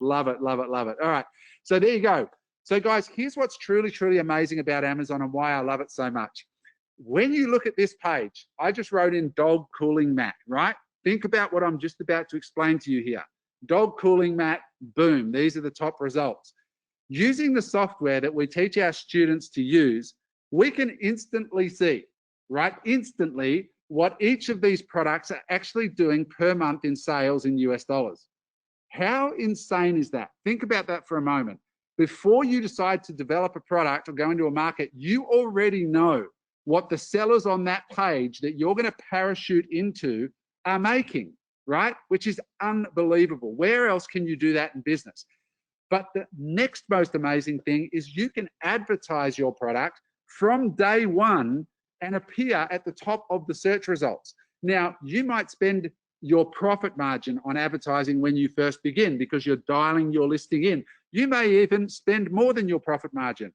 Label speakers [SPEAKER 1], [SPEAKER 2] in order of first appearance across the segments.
[SPEAKER 1] Love it, love it, love it. All right, so there you go. So guys, here's what's truly, truly amazing about Amazon and why I love it so much. When you look at this page, I just wrote in dog cooling mat, right? Think about what I'm just about to explain to you here. Dog cooling mat, boom, these are the top results. Using the software that we teach our students to use, we can instantly see, right? Instantly, what each of these products are actually doing per month in sales in US dollars. How insane is that? Think about that for a moment. Before you decide to develop a product or go into a market, you already know what the sellers on that page that you're going to parachute into are making, right? Which is unbelievable. Where else can you do that in business? But the next most amazing thing is you can advertise your product from day one and appear at the top of the search results. Now, you might spend your profit margin on advertising when you first begin because you're dialing your listing in. You may even spend more than your profit margin.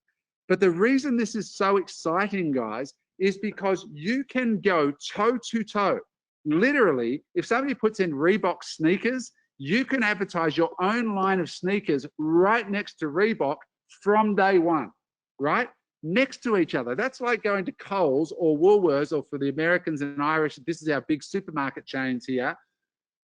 [SPEAKER 1] But the reason this is so exciting, guys, is because you can go toe to toe. Literally, if somebody puts in Reebok sneakers, you can advertise your own line of sneakers right next to Reebok from day one, right? Next to each other. That's like going to Coles or Woolworths, or for the Americans and Irish, this is our big supermarket chains here.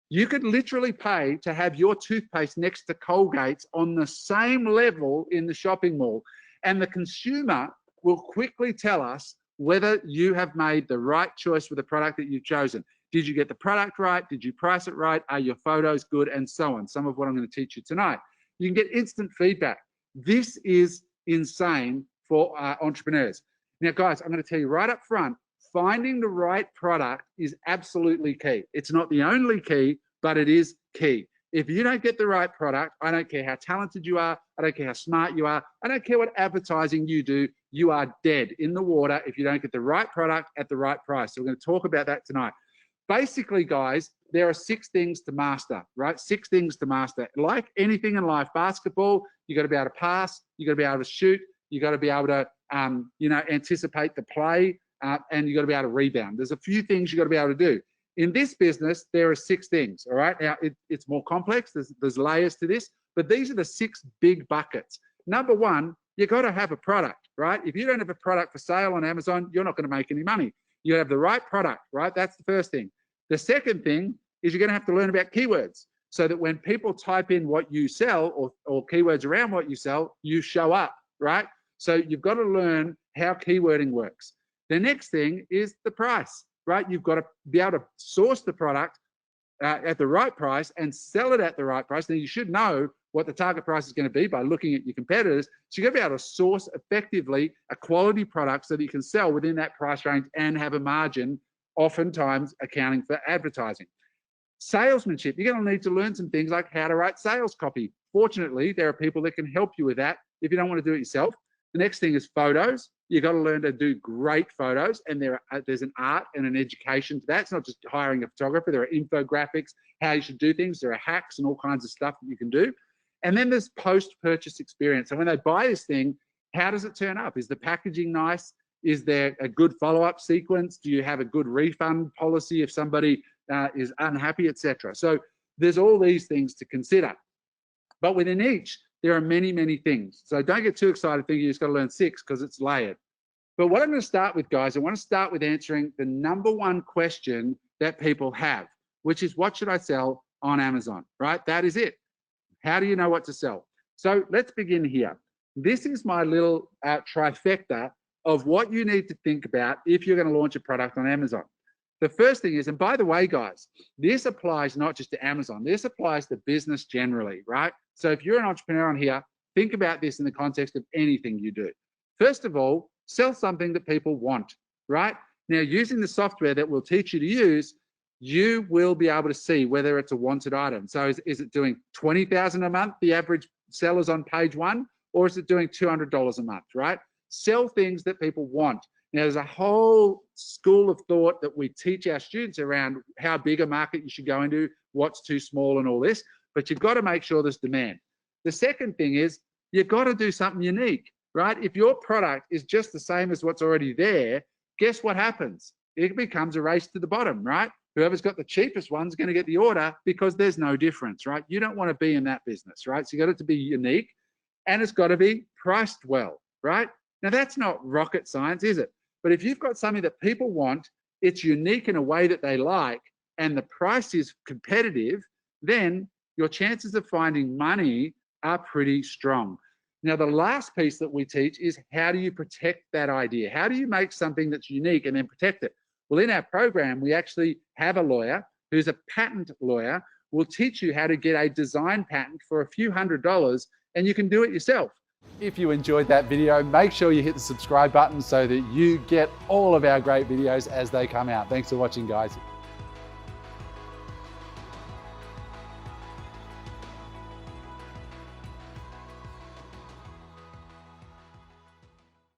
[SPEAKER 1] You could literally pay to have your toothpaste next to Colgate's on the same level in the shopping mall. And the consumer will quickly tell us whether you have made the right choice with the product that you've chosen. Did you get the product right? Did you price it right? Are your photos good? And so on. Some of what I'm going to teach you tonight. You can get instant feedback. This is insane for entrepreneurs. Now, guys, I'm going to tell you right up front, finding the right product is absolutely key. It's not the only key, but it is key. If you don't get the right product, I don't care how talented you are, I don't care how smart you are, I don't care what advertising you do, you are dead in the water if you don't get the right product at the right price. So we're going to talk about that tonight. Basically, guys, there are 6 things to master, right? 6 things to master. Like anything in life, basketball, you got to be able to pass, you got to be able to shoot, you got to be able to, anticipate the play, and you got to be able to rebound. There's a few things you got to be able to do. In this business, there are 6 things, all right? Now, it's more complex. There's layers to this, but these are the 6 big buckets. Number 1, you got to have a product, right? If you don't have a product for sale on Amazon, you're not going to make any money. You have the right product, right? That's the first thing. The second thing is you're going to have to learn about keywords so that when people type in what you sell or keywords around what you sell, you show up, right? So you've got to learn how keywording works. The next thing is the price, right? You've got to be able to source the product at the right price and sell it at the right price. Now, you should know what the target price is going to be by looking at your competitors. So you've got to be able to source effectively a quality product so that you can sell within that price range and have a margin, oftentimes accounting for advertising. Salesmanship, you're going to need to learn some things like how to write sales copy. Fortunately, there are people that can help you with that if you don't want to do it yourself. The next thing is photos. You've got to learn to do great photos, and there's an art and an education to that. It's not just hiring a photographer. There are infographics, how you should do things. There are hacks and all kinds of stuff that you can do. And then there's post-purchase experience. So when they buy this thing, how does it turn up? Is the packaging nice? Is there a good follow-up sequence? Do you have a good refund policy if somebody is unhappy, etc.? So there's all these things to consider. But within each, there are many, many things. So don't get too excited thinking you just got to learn 6 because it's layered. But what I'm going to start with, guys, I want to start with answering the number 1 question that people have, which is, what should I sell on Amazon, right? That is it. How do you know what to sell? So let's begin here. This is my little trifecta of what you need to think about if you're going to launch a product on Amazon. The first thing is, and by the way, guys, this applies not just to Amazon, this applies to business generally, right? So if you're an entrepreneur on here, think about this in the context of anything you do. First of all, sell something that people want, right? Now, using the software that we'll teach you to use, you will be able to see whether it's a wanted item. So is it doing $20,000 a month, the average sellers on page 1, or is it doing $200 a month, right? Sell things that people want. Now, there's a whole school of thought that we teach our students around how big a market you should go into, what's too small and all this, but you've got to make sure there's demand. The second thing is you've got to do something unique, right? If your product is just the same as what's already there, guess what happens? It becomes a race to the bottom, right? Whoever's got the cheapest one's going to get the order because there's no difference, right? You don't want to be in that business, right? So you got it to be unique and it's got to be priced well, right? Now that's not rocket science, is it? But if you've got something that people want, it's unique in a way that they like, and the price is competitive, then your chances of finding money are pretty strong. Now, the last piece that we teach is how do you protect that idea? How do you make something that's unique and then protect it? Well, in our program, we actually have a lawyer who's a patent lawyer. We'll teach you how to get a design patent for a few $100s, and you can do it yourself. If you enjoyed that video, make sure you hit the subscribe button so that you get all of our great videos as they come out. Thanks for watching, guys.